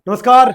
नमस्कार।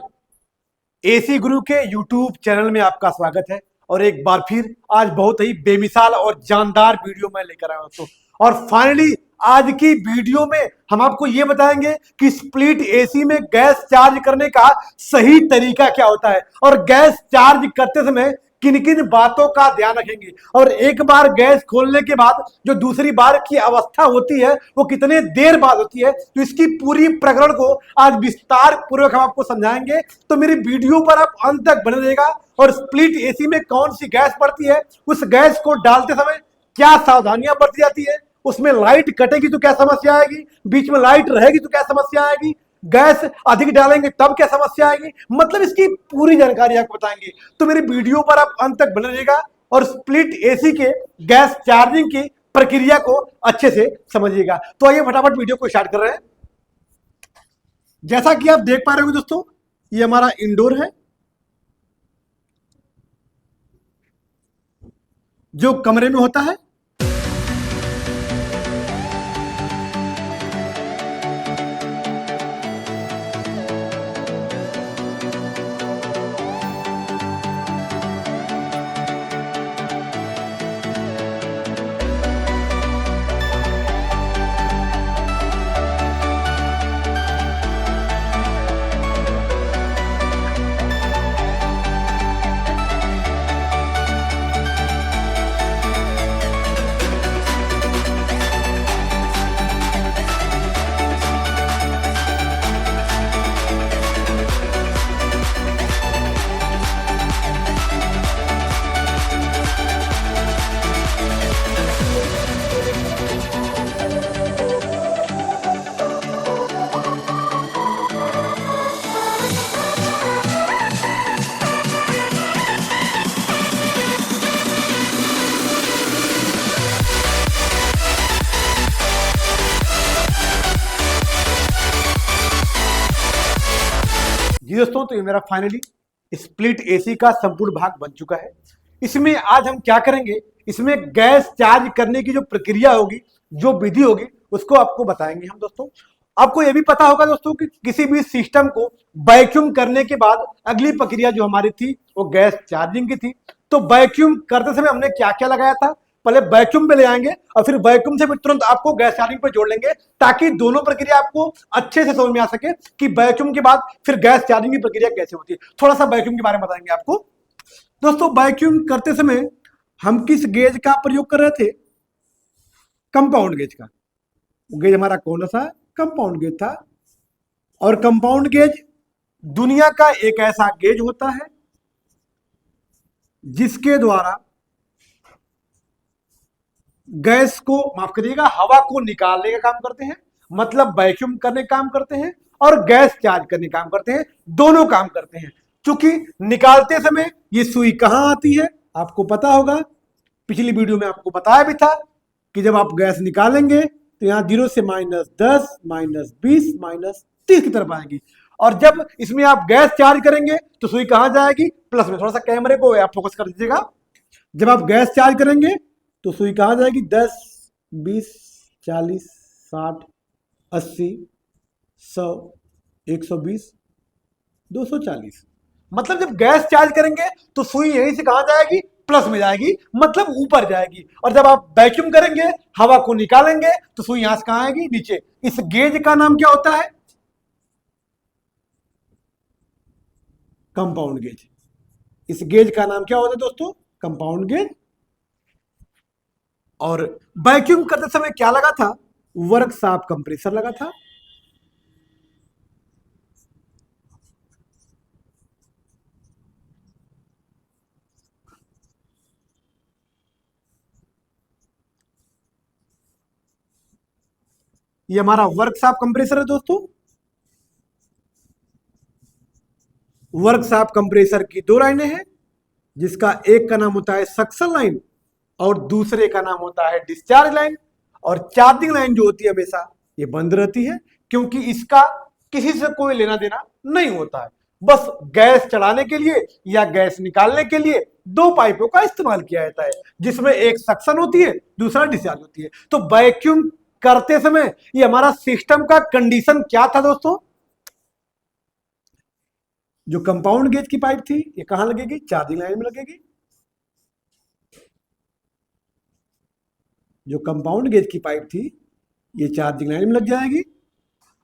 एसी गुरु के YouTube channel में आपका स्वागत है। और एक बार फिर आज बहुत ही बेमिसाल और जानदार वीडियो मैं लेकर आया हूं दोस्तों। और फाइनली आज की वीडियो में हम आपको ये बताएंगे कि स्प्लिट एसी में गैस चार्ज करने का सही तरीका क्या होता है और गैस चार्ज करते समय किन किन बातों का ध्यान रखेंगे और एक बार गैस खोलने के बाद जो दूसरी बार की अवस्था होती है वो कितने देर बाद होती है। तो इसकी पूरी प्रकरण को आज विस्तार पूर्वक हम आपको समझाएंगे। तो मेरी वीडियो पर आप अंत तक बने रहेगा। और स्प्लिट एसी में कौन सी गैस पड़ती है, उस गैस को डालते समय क्या सावधानियां बरती जाती है, उसमें लाइट कटेगी तो क्या समस्या आएगी, बीच में लाइट रहेगी तो क्या समस्या आएगी, गैस अधिक डालेंगे तब क्या समस्या आएगी, मतलब इसकी पूरी जानकारी आपको बताएंगे। तो मेरी वीडियो पर आप अंत तक बने रहिएगा और स्प्लिट एसी के गैस चार्जिंग की प्रक्रिया को अच्छे से समझिएगा। तो आइए फटाफट वीडियो को स्टार्ट कर रहे हैं। जैसा कि आप देख पा रहे हो दोस्तों, ये हमारा इंडोर है जो कमरे में होता है। जी दोस्तों, तो ये मेरा फाइनली स्प्लिट एसी का संपूर्ण भाग बन चुका है। इसमें आज हम क्या करेंगे, इसमें गैस चार्ज करने की जो प्रक्रिया होगी, जो विधि होगी, उसको आपको बताएंगे हम दोस्तों। आपको ये भी पता होगा दोस्तों कि किसी भी सिस्टम को वैक्यूम करने के बाद अगली प्रक्रिया जो हमारी थी वो गैस चार्जिंग की थी। तो वैक्यूम करते समय हमने क्या क्या लगाया था, पहले वैक्यूम पे ले आएंगे और फिर वैक्यूम से भी तुरंत आपको गैस चार्जिंग पे जोड़ लेंगे ताकि दोनों प्रक्रिया आपको अच्छे से समझ में आ सके कि वैक्यूम के बाद फिर गैस चार्जिंग की प्रक्रिया कैसे होती है। थोड़ा सा वैक्यूम के बारे में बताएंगे आपको दोस्तों। वैक्यूम करते समय हम किस गेज का प्रयोग कर रहे थे, कंपाउंड गेज का। गेज हमारा कौन सा कंपाउंड गेज था। और कंपाउंड गेज दुनिया का एक ऐसा गेज होता है जिसके द्वारा गैस को, माफ करिएगा, हवा को निकालने का काम करते हैं, मतलब वैक्यूम करने का काम करते हैं और गैस चार्ज करने का काम करते हैं, दोनों काम करते हैं। क्योंकि निकालते समय ये सुई कहां आती है आपको पता होगा, पिछली वीडियो में आपको बताया भी था कि जब आप गैस निकालेंगे तो यहां 0 से -10 -20 -30 की तरफ आएगी। और जब इसमें आप गैस चार्ज करेंगे तो सुई कहां जाएगी, प्लस में। थोड़ा सा कैमरे को आप फोकस कर दीजिएगा। जब आप गैस चार्ज करेंगे तो सुई कहां जाएगी, 10 20 40 60 80 100 120 240। मतलब जब गैस चार्ज करेंगे तो सुई यहीं से कहां जाएगी, प्लस में जाएगी, मतलब ऊपर जाएगी। और जब आप वैक्यूम करेंगे, हवा को निकालेंगे, तो सुई यहां से कहां आएगी, नीचे। इस गेज का नाम क्या होता है, कंपाउंड गेज। इस गेज का नाम क्या होता है दोस्तों, कंपाउंड गेज। और वैक्यूम करते समय क्या लगा था, वर्कशॉप कंप्रेसर लगा था। ये हमारा वर्कशॉप कंप्रेसर है दोस्तों। वर्कशॉप कंप्रेसर की दो लाइनें हैं, जिसका एक का नाम होता है सक्शन लाइन और दूसरे का नाम होता है डिस्चार्ज लाइन। और चार्जिंग लाइन जो होती है हमेशा ये बंद रहती है, क्योंकि इसका किसी से कोई लेना देना नहीं होता है। बस गैस चढ़ाने के लिए या गैस निकालने के लिए दो पाइपों का इस्तेमाल किया जाता है, जिसमें एक सक्शन होती है, दूसरा डिस्चार्ज होती है। तो वैक्यूम करते समय ये हमारा सिस्टम का कंडीशन क्या था दोस्तों, जो कंपाउंड गेज की पाइप थी ये कहां लगेगी, चार्जिंग लाइन में लगेगी। जो कंपाउंड गेज की पाइप थी ये चार्जिंग लाइन में लग जाएगी।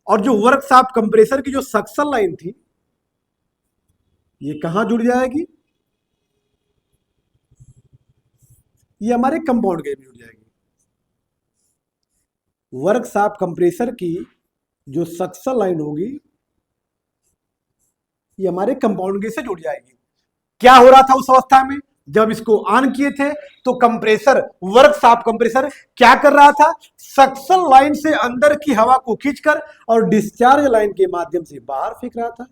और जो वर्कशॉप कंप्रेसर की जो सक्शन लाइन थी ये कहां जुड़ जाएगी, ये हमारे कंपाउंड गेज में जुड़ जाएगी। वर्कशॉप कंप्रेसर की जो सक्शन लाइन होगी ये हमारे कंपाउंड गेज से जुड़ जाएगी। क्या हो रहा था उस अवस्था में, जब इसको ऑन किए थे तो कंप्रेसर, वर्कशॉप कंप्रेसर क्या कर रहा था, सक्शन लाइन से अंदर की हवा को खींचकर और डिस्चार्ज लाइन के माध्यम से बाहर फेंक रहा था।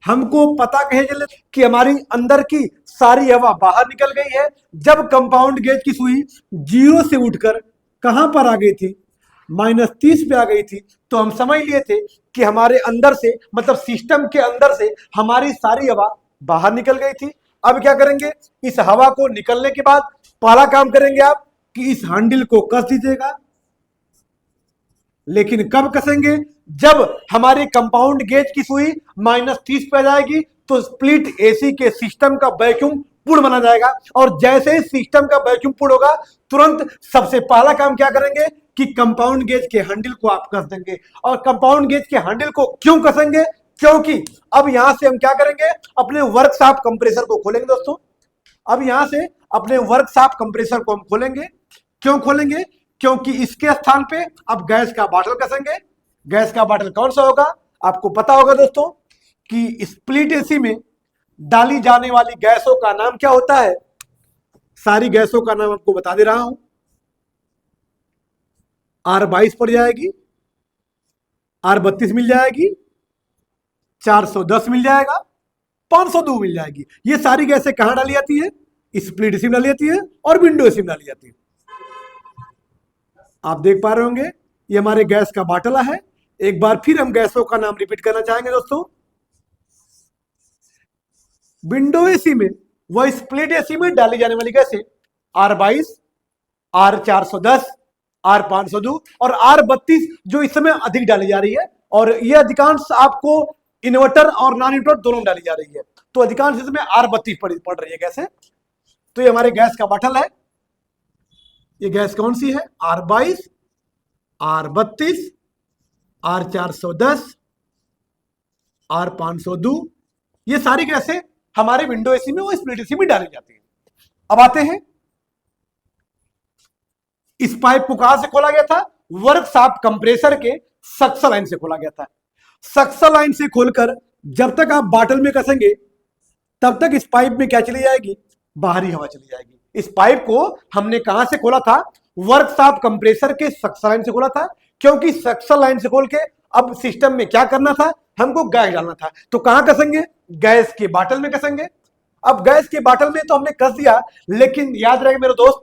हमको पता कहे चले कि हमारी अंदर की सारी हवा बाहर निकल गई है जब कंपाउंड गेज की सुई 0 से उठकर कहां पर आ गई थी, -30 पे आ गई थी। तो हम समझ लिए थे कि हमारे अंदर से, मतलब सिस्टम के अंदर से हमारी सारी हवा बाहर निकल गई थी। अब क्या करेंगे, इस हवा को निकलने के बाद पहला काम करेंगे आप कि इस हैंडल को कस दीजिएगा। लेकिन कब कसेंगे, जब हमारे कंपाउंड गेज की सुई -30 पे आ जाएगी तो स्प्लिट एसी के सिस्टम का वैक्यूम पूर्ण बना जाएगा। और जैसे ही सिस्टम का वैक्यूम पूर्ण होगा तुरंत सबसे पहला काम क्या करेंगे कि कंपाउंड गेज के हैंडल को आप कस देंगे। और कंपाउंड गेज के हैंडल को क्यों कसेंगे, क्योंकि अब यहां से हम क्या करेंगे, अपने वर्कशॉप कंप्रेसर को खोलेंगे दोस्तों। अब यहां से अपने वर्कशॉप कंप्रेसर को हम खोलेंगे। क्यों खोलेंगे, क्योंकि इसके स्थान पे अब गैस का बॉटल कसेंगे। गैस का बॉटल कौन सा होगा, आपको पता होगा दोस्तों कि स्प्लिट एसी में डाली जाने वाली गैसों का नाम क्या होता है। सारी गैसों का नाम आपको बता दे रहा हूं। R22 पड़ जाएगी, R32 मिल जाएगी, 410 मिल जाएगा, 502 मिल जाएगी। ये सारी गैसें कहां डाली जाती है, स्प्लिट एसी में डाली जाती है और विंडो एसी में डाली जाती है। आप देख पा रहे होंगे ये हमारे गैस का बाटला है। एक बार फिर हम गैसों का नाम रिपीट करना चाहेंगे दोस्तों। विंडो एसी में व स्प्लिट एसी में डाली जाने वाली गैसें R22, R410, R502 और R32 जो इस समय अधिक डाली जा रही है। और ये अधिकांश आपको इन्वर्टर और नॉन इन्वर्टर दोनों डाली जा रही है। तो अधिकांश इसमें R32 पड़ रही है गैसें। तो ये हमारे गैस का बाटल है। ये गैस कौन सी है, R22, R32, R410, R502। ये सारी गैसें हमारे विंडो एसी में और स्प्लिट एसी में डाली जाती है। अब आते हैं, इस पाइप को कहां से खोला गया था, वर्कशॉप कंप्रेसर के सक्शन लाइन से खोला गया था। सक्शन लाइन से खोलकर जब तक आप बॉटल में कसेंगे तब तक इस पाइप में क्या चली जाएगी, बाहरी हवा चली जाएगी। इस पाइप को हमने कहां से खोला था, वर्कशॉप कंप्रेसर के सक्शन लाइन से खोला था। क्योंकि सक्शन लाइन से खोल के अब सिस्टम में क्या करना था, हमको गैस डालना था। तो कहां कसेंगे, गैस के बाटल में कसेंगे। अब गैस के बाटल में तो हमने कस दिया, लेकिन याद रहे मेरे दोस्त,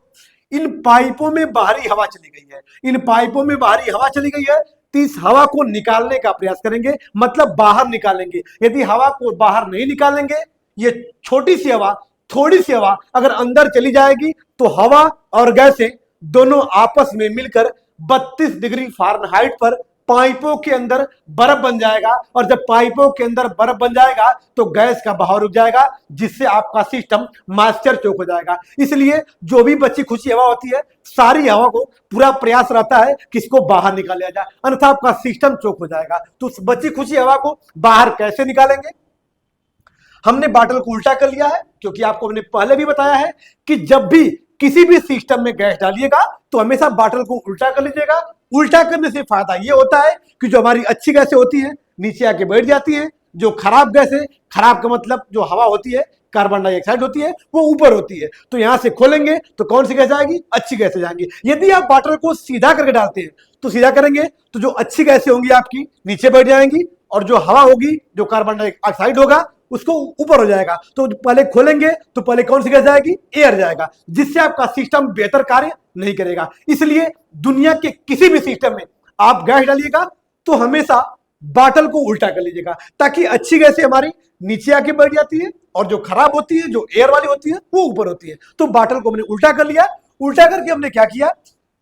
इन पाइपों में बाहरी हवा चली गई है। इन पाइपों में बाहरी हवा चली गई है तो इस हवा को निकालने का प्रयास करेंगे, मतलब बाहर निकालेंगे। यदि हवा को बाहर नहीं निकालेंगे, ये छोटी सी हवा, थोड़ी सी हवा अगर अंदर चली जाएगी तो हवा और गैसें दोनों आपस में मिलकर 32 डिग्री फ़ारेनहाइट पर पाइपों के अंदर बर्फ बन जाएगा। और जब पाइपों के अंदर बर्फ बन जाएगा तो गैस का बहाव रुक जाएगा, जिससे आपका सिस्टम मॉइस्चर चोक हो जाएगा। इसलिए जो भी बची खुची हवा होती है, सारी हवा को पूरा प्रयास रहता है कि इसको बाहर निकाला जाए, अन्यथा आपका सिस्टम चोक हो जाएगा। तो उस बची खुची हवा को बाहर कैसे निकालेंगे, हमने बॉटल को उल्टा कर लिया है। क्योंकि आपको हमने पहले भी बताया है कि जब भी किसी भी सिस्टम में गैस डालिएगा तो हमेशा बॉटल को उल्टा कर लीजिएगा। उल्टा करने से फायदा ये होता है कि जो हमारी अच्छी गैसें होती हैं नीचे आके बैठ जाती हैं, जो खराब गैसें, खराब का मतलब जो हवा होती है, कार्बन डाइऑक्साइड होती है, वो ऊपर होती है। तो यहां से खोलेंगे तो कौन सी गैस आएगी, अच्छी गैसें जाएंगी। यदि आप बॉटल को सीधा करके डालते हैं तो सीधा करेंगे तो जो अच्छी गैसें होंगी आपकी नीचे बैठ जाएंगी, और जो हवा होगी, जो कार्बन डाइऑक्साइड होगा, उसको ऊपर हो जाएगा। तो पहले खोलेंगे तो पहले कौन सी गैस जाएगी, एयर जाएगा, जिससे आपका सिस्टम बेहतर कार्य नहीं करेगा। इसलिए दुनिया के किसी भी सिस्टम में आप गैस डालिएगा तो हमेशा बॉटल को उल्टा कर लीजिएगा, ताकि अच्छी गैसें हमारी नीचे आके बैठ जाती है और जो खराब होती है, जो एयर वाली होती है, वो ऊपर होती है। तो बॉटल को हमने उल्टा कर लिया। उल्टा करके हमने क्या किया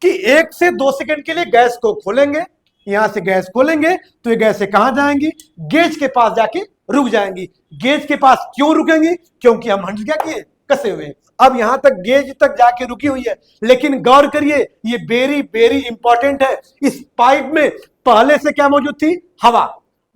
कि 1 से 2 सेकंड के लिए गैस को खोलेंगे, यहां से गैस खोलेंगे तो ये गैस से कहां जाएंगी, गेज के पास जाके रुक जाएंगी। गेज के पास क्यों रुकेंगी, क्योंकि हम हैंडल क्या किए, कसे हुए हैं। अब यहां तक गेज तक जाके रुकी हुई है, लेकिन गौर करिए ये वेरी वेरी इंपॉर्टेंट है। इस पाइप में पहले से क्या मौजूद थी, हवा,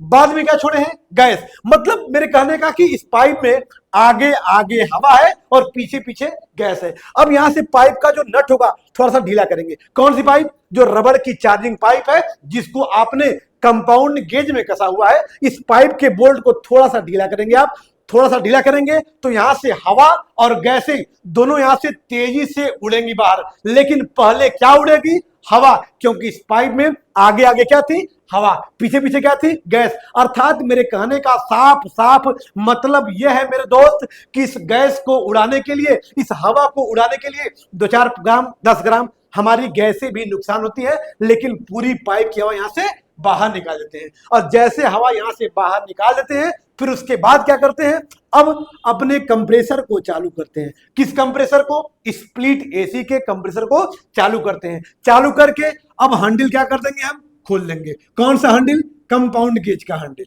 बाद में क्या छोड़े हैं, गैस। मतलब मेरे कहने का कि इस पाइप में आगे आगे हवा है और पीछे पीछे गैस है। अब यहां से पाइप का जो नट होगा थोड़ा सा ढीला करेंगे। कौन सी पाइप, जो रबड़ की चार्जिंग पाइप है जिसको आपने कंपाउंड गेज में कसा हुआ है। इस पाइप के बोल्ट को थोड़ा सा ढीला करेंगे आप, थोड़ा सा ढीला करेंगे तो यहां से हवा और गैसें दोनों यहां से तेजी से उड़ेंगी बाहर। लेकिन पहले क्या उड़ेगी, हवा, क्योंकि इस पाइप में आगे आगे क्या थी, हवा, पीछे पीछे क्या थी, गैस। अर्थात मेरे कहने का साफ साफ मतलब यह है मेरे दोस्त कि इस गैस को उड़ाने के लिए, इस हवा को उड़ाने के लिए 2-4 ग्राम 10 ग्राम हमारी गैसें भी नुकसान होती है, लेकिन पूरी पाइप की हवा यहां से बाहर निकाल देते हैं। और जैसे हवा यहां से बाहर निकाल देते हैं, फिर उसके बाद क्या करते हैं, अब अपने कंप्रेसर को चालू करते हैं। किस कंप्रेसर को, स्प्लिट एसी के कंप्रेसर को चालू करते हैं। चालू करके अब हैंडल क्या कर देंगे, हम खोल लेंगे। कौन सा हैंडल, कंपाउंड गेज का हैंडल।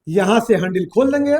यहां से हैंडल खोल देंगे।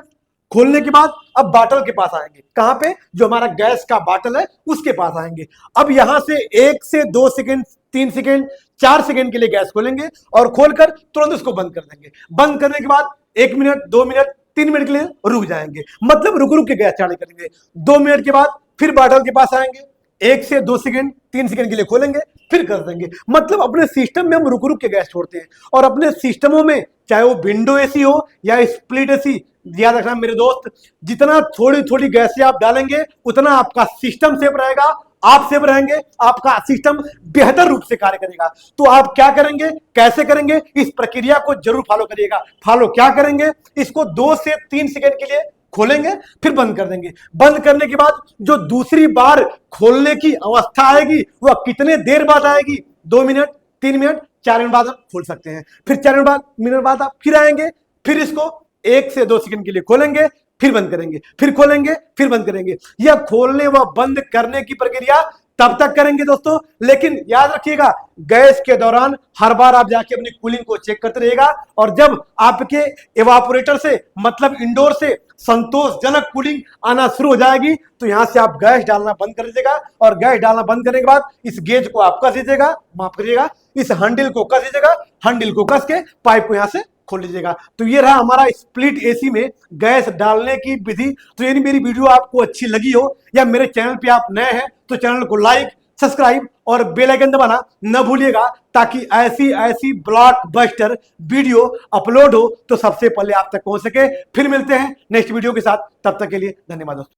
खोलने के बाद अब बाटल के पास आएंगे। कहां पे, जो हमारा गैस का बाटल है उसके पास आएंगे। अब यहां से 1 से 2 सेकंड, 3 सेकंड, 4 सेकंड के लिए गैस खोलेंगे और खोलकर तुरंत उसको बंद कर देंगे। बंद करने के बाद 1 मिनट, 2 मिनट, 3 मिनट के लिए रुक जाएंगे। मतलब रुक रुक के गैस चालू करेंगे। 2 मिनट के बाद फिर बाटल के पास आएंगे, 1 से 2 सेकंड, 3 सेकंड के लिए खोलेंगे, फिर कर देंगे। मतलब अपने सिस्टम में हम रुक रुक के गैस छोड़ते हैं। और अपने सिस्टमों में चाहे वो विंडो एसी हो या स्प्लिट एसी, याद रखना मेरे दोस्त, जितना थोड़ी थोड़ी गैस आप डालेंगे उतना आपका सिस्टम सेफ रहेगा, आप सेफ रहेंगे, आपका सिस्टम बेहतर रूप से कार्य करेगा। तो आप क्या करेंगे, कैसे करेंगे, इस प्रक्रिया को जरूर फॉलो करिएगा। फॉलो क्या करेंगे, इसको 2 से 3 सेकंड के लिए खोलेंगे, फिर बंद कर देंगे। बंद करने के बाद जो दूसरी बार खोलने की अवस्था आएगी वह कितने देर बाद आएगी, 2 मिनट, 3 मिनट, 4 मिनट बाद आप खोल सकते हैं। फिर 4 मिनट बाद आप फिर आएंगे, फिर इसको 1 से 2 सेकंड के लिए खोलेंगे, फिर बंद करेंगे, फिर खोलेंगे, फिर बंद करेंगे। यह खोलने व बंद करने की प्रक्रिया तब तक करेंगे दोस्तों। लेकिन याद रखिएगा, गैस के दौरान हर बार आप जाके अपनी कूलिंग को चेक करते रहिएगा। और जब आपके एवापोरेटर से, मतलब इंडोर से संतोषजनक कूलिंग आना शुरू हो जाएगी तो यहां से आप गैस डालना बंद कर दीजिएगा। और गैस डालना बंद करने के बाद इस गेज को आप कस दीजिएगा, माफ करिएगा, इस हैंडल को कस दीजिएगा। हैंडल को कस के पाइप को यहां से खोल लीजिएगा। तो ये रहा हमारा स्प्लिट एसी में गैस डालने की विधि। तो यदि मेरी वीडियो आपको अच्छी लगी हो या मेरे चैनल पे आप नए हैं तो चैनल को लाइक, सब्सक्राइब और बेल आइकन दबाना न भूलिएगा, ताकि ऐसी ऐसी ब्लॉकबस्टर वीडियो अपलोड हो तो सबसे पहले आप तक पहुंच सके। फिर मिलते हैं नेक्स्ट वीडियो के साथ, तब तक के लिए धन्यवाद दोस्तों।